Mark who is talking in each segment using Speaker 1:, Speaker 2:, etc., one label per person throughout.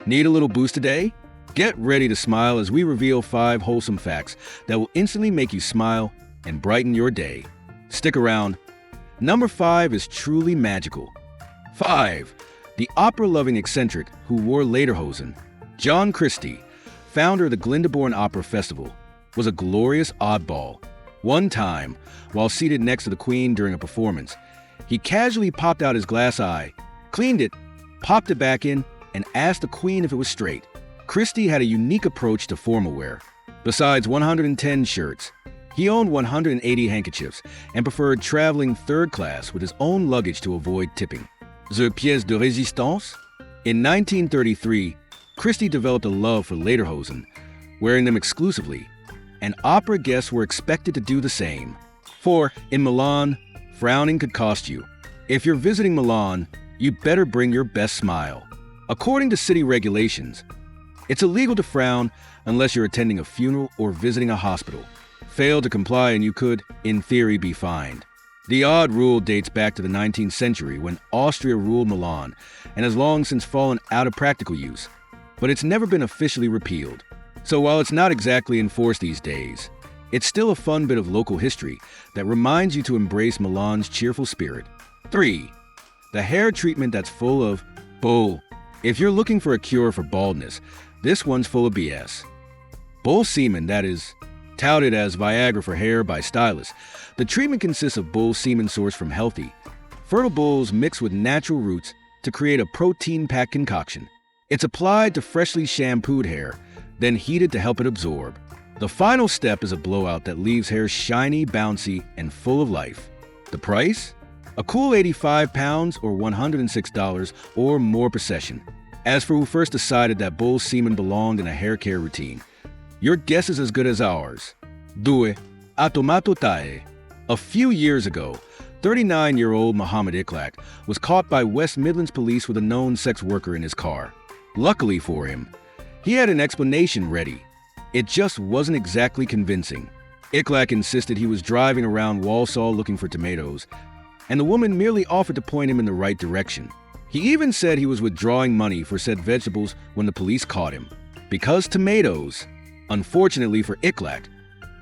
Speaker 1: Need a little boost today? Get ready to smile as we reveal 5 wholesome facts that will instantly make you smile and brighten your day. Stick around. Number 5 is truly magical. 5. The opera-loving eccentric who wore lederhosen. John Christie, founder of the Glyndebourne Opera Festival, was a glorious oddball. One time, while seated next to the Queen during a performance, he casually popped out his glass eye, cleaned it, popped it back in, and asked the Queen if it was straight. Christie had a unique approach to formal wear. Besides 110 shirts, he owned 180 handkerchiefs and preferred traveling third class with his own luggage to avoid tipping. The pièce de résistance? In 1933, Christie developed a love for lederhosen, wearing them exclusively, and opera guests were expected to do the same. For, in Milan, frowning could cost you. If you're visiting Milan, you better bring your best smile. According to city regulations, it's illegal to frown unless you're attending a funeral or visiting a hospital. Fail to comply and you could, in theory, be fined. The odd rule dates back to the 19th century when Austria ruled Milan and has long since fallen out of practical use, but it's never been officially repealed. So while it's not exactly enforced these days, it's still a fun bit of local history that reminds you to embrace Milan's cheerful spirit. 3. The hair treatment that's full of bull. If you're looking for a cure for baldness, this one's full of BS. Bull semen, that is, touted as Viagra for hair by stylists, the treatment consists of bull semen sourced from healthy, fertile bulls mixed with natural roots to create a protein-packed concoction. It's applied to freshly shampooed hair, then heated to help it absorb. The final step is a blowout that leaves hair shiny, bouncy, and full of life. The price? A cool £85 or $106 or more per session. As for who first decided that bull semen belonged in a hair care routine, your guess is as good as ours. Due, automato tae. A few years ago, 39-year-old Muhammad Iklak was caught by West Midlands police with a known sex worker in his car. Luckily for him, he had an explanation ready. It just wasn't exactly convincing. Iklak insisted he was driving around Walsall looking for tomatoes, and the woman merely offered to point him in the right direction. He even said he was withdrawing money for said vegetables when the police caught him. Because tomatoes. Unfortunately for Iklak,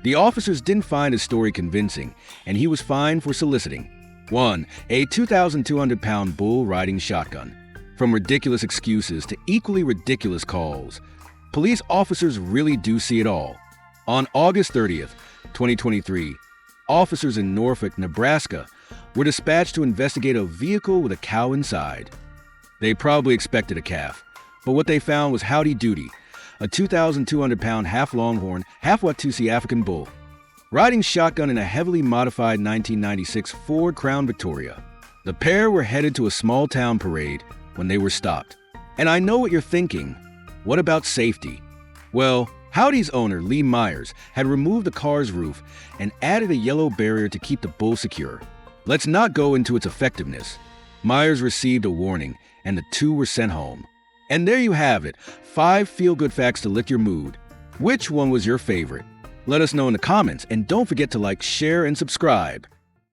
Speaker 1: the officers didn't find his story convincing, and he was fined for soliciting 1. A 2,200-pound bull riding shotgun. From ridiculous excuses to equally ridiculous calls, police officers really do see it all. On August 30th, 2023, officers in Norfolk, Nebraska, were dispatched to investigate a vehicle with a cow inside. They probably expected a calf, but what they found was Howdy Doody, a 2,200-pound half-longhorn, half-Watusi African bull, riding shotgun in a heavily modified 1996 Ford Crown Victoria. The pair were headed to a small-town parade when they were stopped. And I know what you're thinking. What about safety? Well, Howdy's owner, Lee Myers, had removed the car's roof and added a yellow barrier to keep the bull secure. Let's not go into its effectiveness. Myers received a warning, and the two were sent home. And there you have it, 5 feel-good facts to lift your mood. Which one was your favorite? Let us know in the comments, and don't forget to like, share, and subscribe.